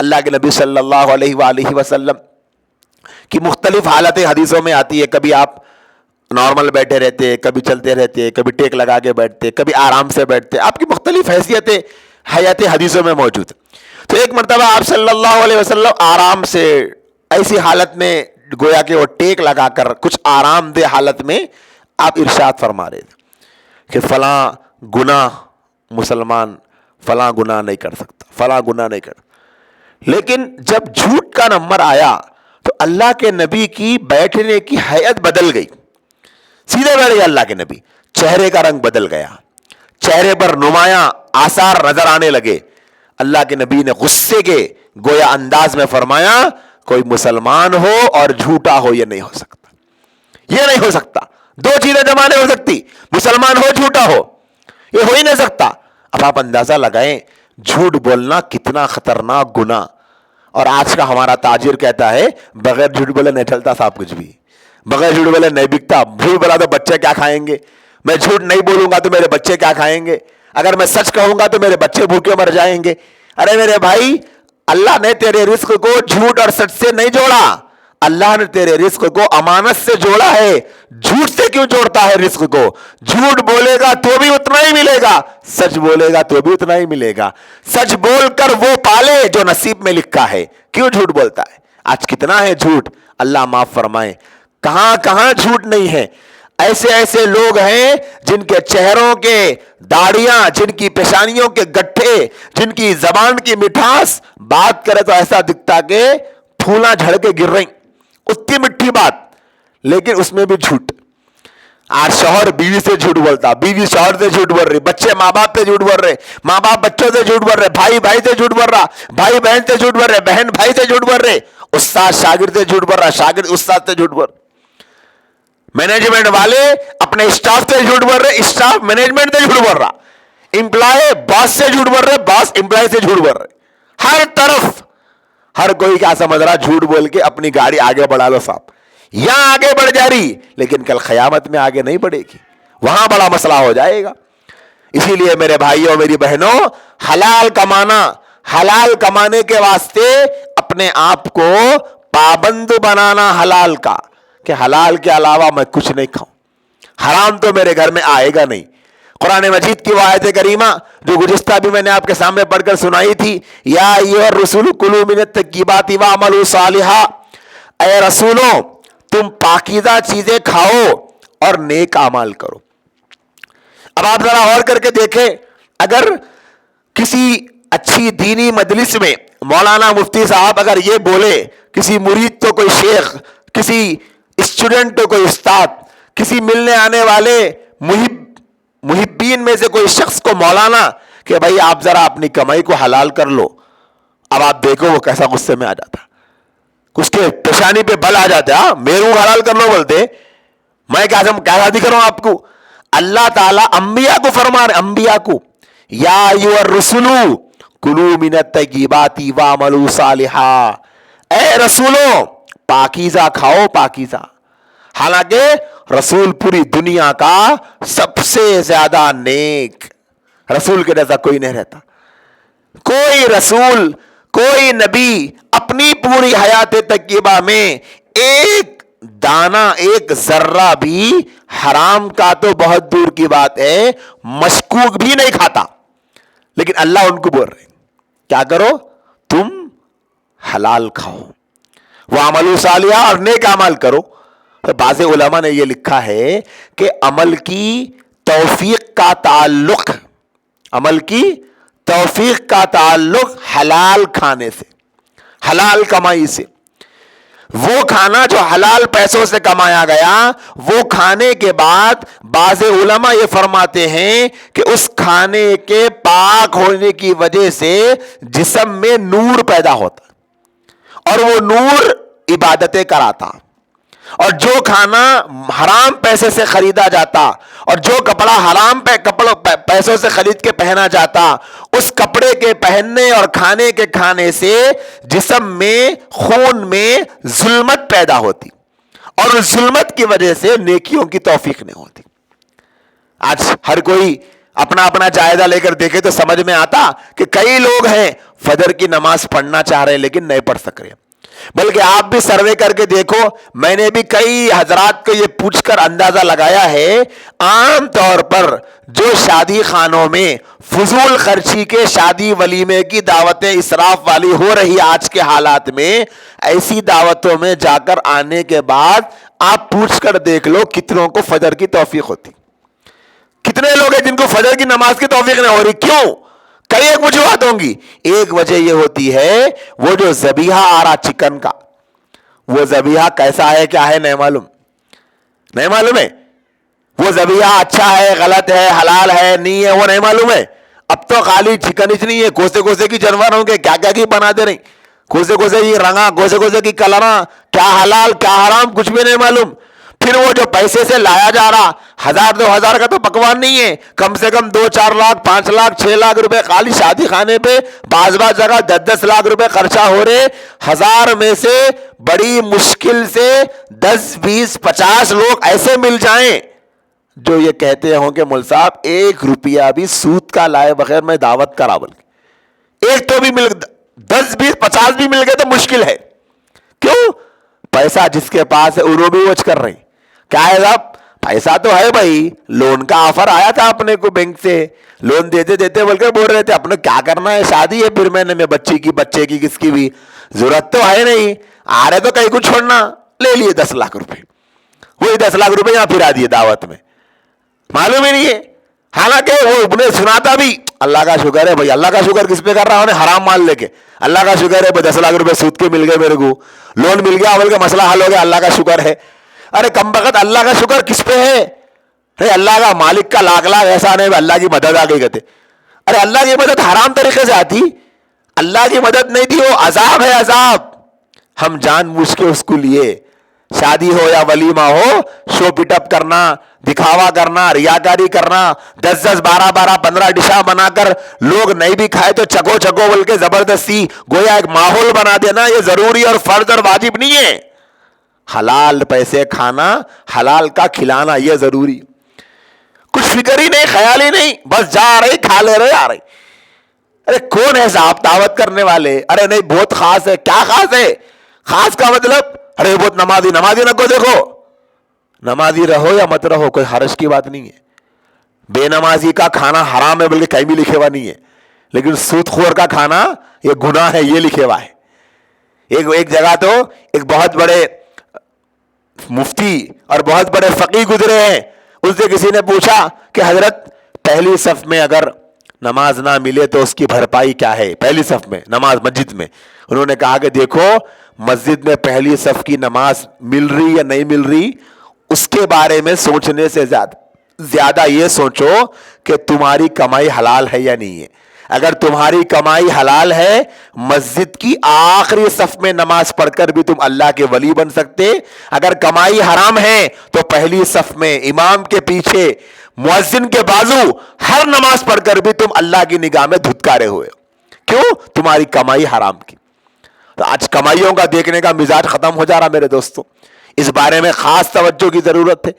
اللہ کے نبی صلی اللہ علیہ وآلہ وسلم کی مختلف حالتیں حدیثوں میں آتی ہے. کبھی آپ نارمل بیٹھے رہتے، کبھی چلتے رہتے، کبھی ٹیک لگا کے بیٹھتے، کبھی آرام سے بیٹھتے. آپ کی مختلف حیاتیں حدیثوں میں موجود ہیں. تو ایک مرتبہ آپ صلی اللہ علیہ وسلم آرام سے ایسی حالت میں گویا کہ وہ ٹیک لگا کر کچھ آرام دہ حالت میں آپ ارشاد فرما رہے تھے کہ فلاں گناہ مسلمان فلاں گناہ نہیں کر سکتا، فلاں گناہ نہیں کر. لیکن جب جھوٹ کا نمبر آیا تو اللہ کے نبی کی بیٹھنے کی ہیئت بدل گئی. سیدھے بیٹھ گئے اللہ کے نبی، چہرے کا رنگ بدل گیا، چہرے پر نمایاں آثار نظر آنے لگے. اللہ کے نبی نے غصے کے گویا انداز میں فرمایا کوئی مسلمان ہو اور جھوٹا ہو یہ نہیں ہو سکتا، یہ نہیں ہو سکتا. دو چیزیں جمع نہیں ہو سکتی، مسلمان ہو جھوٹا ہو، یہ ہو ہی نہیں سکتا. اب آپ اندازہ لگائیں جھوٹ بولنا کتنا خطرناک گناہ. اور آج کا ہمارا تاجر کہتا ہے بغیر جھوٹ بولے نہیں چلتا صاحب، کچھ بھی بغیر جھوٹ بولے نہیں بکتا. جھوٹ بولا تو بچے کیا کھائیں گے، میں جھوٹ نہیں بولوں گا تو میرے بچے کیا کھائیں گے، اگر میں سچ کہوں گا تو میرے بچے بھوکے مر جائیں گے. ارے میرے بھائی، اللہ نے تیرے رزق کو جھوٹ اور سچ سے نہیں جوڑا، اللہ نے تیرے رزق کو امانت سے جوڑا ہے. جھوٹ سے کیوں جوڑتا ہے رزق کو؟ جھوٹ بولے گا تو بھی اتنا ہی ملے گا، سچ بولے گا تو بھی اتنا ہی ملے گا. سچ بول کر وہ پالے جو نصیب میں لکھا ہے. کیوں جھوٹ بولتا ہے؟ آج کتنا ہے جھوٹ، اللہ معاف فرمائے. کہاں کہاں جھوٹ نہیں ہے. ایسے لوگ ہیں جن کے چہروں کے داڑیاں، جن کی پیشانیوں کے گٹھے، جن کی زبان کی مٹھاس، بات کرے تو ایسا دکھتا کہ پھولاں جھڑ کے گر رہی، اتنی مٹھی بات، لیکن اس میں بھی جھوٹ. آج شوہر بیوی سے جھوٹ بولتا، بیوی شوہر سے جھوٹ بول رہی، بچے ماں باپ سے جھوٹ بول رہے، ماں باپ بچوں سے جھوٹ بول رہے، بھائی بھائی سے جھوٹ بول رہا، بھائی بہن سے جھوٹ بول رہے، بہن بھائی سے جھوٹ بول رہے، استاد شاگرد سے جھوٹ بول رہا، شاگرد استاد سے جھوٹ بول رہا. مینجمنٹ والے اپنے اسٹاف سے جھوٹ بول رہے، اسٹاف مینجمنٹ سے جھوٹ بول رہا، امپلائی باس سے جھوٹ بول رہے، باس امپلائی سے جھوٹ بول رہے. ہر طرف ہر کوئی کیا سمجھ رہا، جھوٹ بول کے اپنی گاڑی آگے بڑھا لو صاحب. یہاں آگے بڑھ جا رہی، لیکن کل قیامت میں آگے نہیں بڑھے گی، وہاں بڑا مسئلہ ہو جائے گا. اسی لیے میرے بھائیوں میری بہنوں، حلال کمانا، حلال کمانے کے واسطے اپنے آپ کو پابند بنانا حلال کا، کہ حلال کے علاوہ میں کچھ نہیں کھاؤں، حرام تو میرے گھر میں آئے گا نہیں. قرآن مجید کی وہ آیت کریمہ جو گزشتہ بھی میں نے آپ کے سامنے پڑھ کر سنائی تھی، یا ایھا الرسول کلوا من الطیبات واعملوا صالحا، اے رسولوں تم پاکیزہ چیزیں کھاؤ اور نیک اعمال کرو. اب آپ ذرا غور کر کے دیکھیں، اگر کسی اچھی دینی مجلس میں مولانا مفتی صاحب اگر یہ بولے، کسی مرید تو کوئی شیخ، کسی اسٹوڈنٹ تو کوئی استاد، کسی ملنے آنے والے محبین میں سے کوئی شخص کو مولانا کہ بھائی آپ ذرا اپنی کمائی کو حلال کر لو، اب آپ دیکھو وہ کیسا غصے میں آ جاتا، اس کے پیشانی پہ بل آ جاتا ہے. میرے حلال کر لو بولتے، میں کیا دکھ رہا ہوں آپ کو. اللہ تعالیٰ انبیاء کو فرما رہے، انبیاء کو، یا ایھا الرسول کلوا من الطیبات واعملوا صالحا، اے رسولوں پاکیزہ کھاؤ، پاکیزہ. حالانکہ رسول پوری دنیا کا سب سے زیادہ نیک، رسول کے جیسا کوئی نہیں رہتا. کوئی رسول، کوئی نبی اپنی پوری حیات طیبہ میں ایک دانہ، ایک ذرہ بھی حرام کا تو بہت دور کی بات ہے، مشکوک بھی نہیں کھاتا. لیکن اللہ ان کو بول رہے کیا کرو، تم حلال کھاؤ، وَاعْمَلُوا صَالِحًا، اور نیک اعمال کرو. تو بعض علماء نے یہ لکھا ہے کہ عمل کی توفیق کا تعلق، عمل کی توفیق کا تعلق حلال کھانے سے، حلال کمائی سے. وہ کھانا جو حلال پیسوں سے کمایا گیا، وہ کھانے کے بعد بعض علماء یہ فرماتے ہیں کہ اس کھانے کے پاک ہونے کی وجہ سے جسم میں نور پیدا ہوتا اور وہ نور عبادتیں کراتا. اور جو کھانا حرام پیسے سے خریدا جاتا اور جو کپڑا حرام پیسوں سے خرید کے پہنا جاتا، اس کپڑے کے پہننے اور کھانے کے کھانے سے جسم میں، خون میں ظلمت پیدا ہوتی اور اس ظلمت کی وجہ سے نیکیوں کی توفیق نہیں ہوتی. آج ہر کوئی اپنا اپنا جائزہ لے کر دیکھے تو سمجھ میں آتا کہ کئی لوگ ہیں فجر کی نماز پڑھنا چاہ رہے لیکن نہیں پڑھ سک رہے. بلکہ آپ بھی سروے کر کے دیکھو, میں نے بھی کئی حضرات کو یہ پوچھ کر اندازہ لگایا ہے, عام طور پر جو شادی خانوں میں فضول خرچی کے شادی ولیمے کی دعوتیں اسراف والی ہو رہی آج کے حالات میں, ایسی دعوتوں میں جا کر آنے کے بعد آپ پوچھ کر دیکھ لو کتنوں کو فجر کی توفیق ہوتی. کتنے لوگ ہیں جن کو فجر کی نماز کی توفیق نہیں ہو رہی؟ کیوں؟ کئی ایک وجوہات ہوں گی. ایک وجہ یہ ہوتی ہے وہ جو ذبیحہ آ رہا چکن کا, وہ ذبیحہ کیسا ہے کیا ہے نہیں معلوم, نہیں معلوم ہے. وہ ذبیحہ اچھا ہے غلط ہے حلال ہے نہیں ہے وہ نہیں معلوم ہے. اب تو خالی چکن ہی نہیں ہے, کوسے کوسے کی جانور ہوں گے, کیا کیا کی بنا دے رہی, کوسے کوسے کی رنگا, کوسے کوسے کی کلرا, کیا حلال کیا حرام کچھ بھی نہیں معلوم. پھر وہ جو پیسے سے لایا جا رہا 1000-2000 کا تو پکوان نہیں ہے, کم سے کم 2-4 لاکھ 5 لاکھ 6 لاکھ روپے خالی شادی خانے پہ بعض جگہ 10-10 لاکھ روپے خرچہ ہو رہے. 1000 میں سے بڑی مشکل سے 10-20-50 لوگ ایسے مل جائیں جو یہ کہتے ہوں کہ مول صاحب 1 روپیہ بھی سود کا لائے بغیر میں دعوت کرا, بلکہ ایک تو بھی مل 10-20-50 بھی مل گئے تو مشکل ہے. کیوں؟ پیسہ جس کے پاس ہے انہوں بھی وچ کر رہے. کیا ہے صاحب پیسہ تو ہے بھائی, لون کا آفر آیا تھا اپنے کو بینک سے, لون دیتے دیتے بول کے بول رہے تھے اپنے کیا کرنا ہے, شادی ہے پھر مہینے میں بچے کی کس کی بھی ضرورت تو ہے نہیں, آ رہے تو کہیں کو چھوڑنا, لے لیے 10 لاکھ روپے, وہی 10 لاکھ روپے یہاں پھرا دیے دعوت میں, معلوم ہی نہیں ہے. حالانکہ وہ نے سنا تھا بھی, اللہ کا شکر ہے بھائی, اللہ کا شکر کس پہ کر رہا ہوں, حرام مال لے کے, اللہ کا شکر ہے 10 لاکھ روپے سود کے مل گئے میرے کو, لون مل گیا, بول کے مسئلہ حل ہو گیا, اللہ کا شکر ہے. ارے کم بخت اللہ کا شکر کس پہ ہے؟ ارے اللہ کا مالک کا لاکھ ایسا نہیں, اللہ کی مدد آ گئی کہتے. ارے اللہ کی مدد حرام طریقے سے آتی, اللہ کی مدد نہیں تھی, وہ عذاب ہے عذاب. ہم جان بوجھ کے اس کو لیے, شادی ہو یا ولیمہ ہو, شو پٹ اپ کرنا, دکھاوا کرنا, ریاکاری کرنا, 10-10 12-12 15 ڈشاں بنا کر لوگ نہیں بھی کھائے تو چکو چکو بول کے زبردستی گویا ایک ماحول بنا دینا, یہ ضروری اور فرض اور واجب نہیں ہے. حلال پیسے کھانا, حلال کا کھلانا یہ ضروری. کچھ فکر ہی نہیں, خیال ہی نہیں, بس جا رہے کھا لے رہے آ رہے. ارے کون ہے صاحب دعوت کرنے والے؟ ارے نہیں بہت خاص ہے. کیا خاص ہے؟ خاص کا مطلب ارے بہت نمازی نہ کو دیکھو, نمازی رہو یا مت رہو کوئی حرج کی بات نہیں ہے. بے نمازی کا کھانا حرام ہے بلکہ کہیں بھی لکھے ہوا نہیں ہے, لیکن سود خور کا کھانا یہ گناہ ہے, یہ لکھے ہوا ہے. ایک جگہ تو ایک بہت بڑے مفتی اور بہت بڑے فقیہ گزرے ہیں, اس سے کسی نے پوچھا کہ حضرت پہلی صف میں اگر نماز نہ ملے تو اس کی بھرپائی کیا ہے, پہلی صف میں نماز مسجد میں. انہوں نے کہا کہ دیکھو مسجد میں پہلی صف کی نماز مل رہی یا نہیں مل رہی, اس کے بارے میں سوچنے سے زیادہ یہ سوچو کہ تمہاری کمائی حلال ہے یا نہیں ہے. اگر تمہاری کمائی حلال ہے, مسجد کی آخری صف میں نماز پڑھ کر بھی تم اللہ کے ولی بن سکتے. اگر کمائی حرام ہے تو پہلی صف میں امام کے پیچھے مؤذن کے بازو ہر نماز پڑھ کر بھی تم اللہ کی نگاہ میں دھتکارے ہوئے. کیوں؟ تمہاری کمائی حرام کی. تو آج کمائیوں کا دیکھنے کا مزاج ختم ہو جا رہا میرے دوستوں, اس بارے میں خاص توجہ کی ضرورت ہے.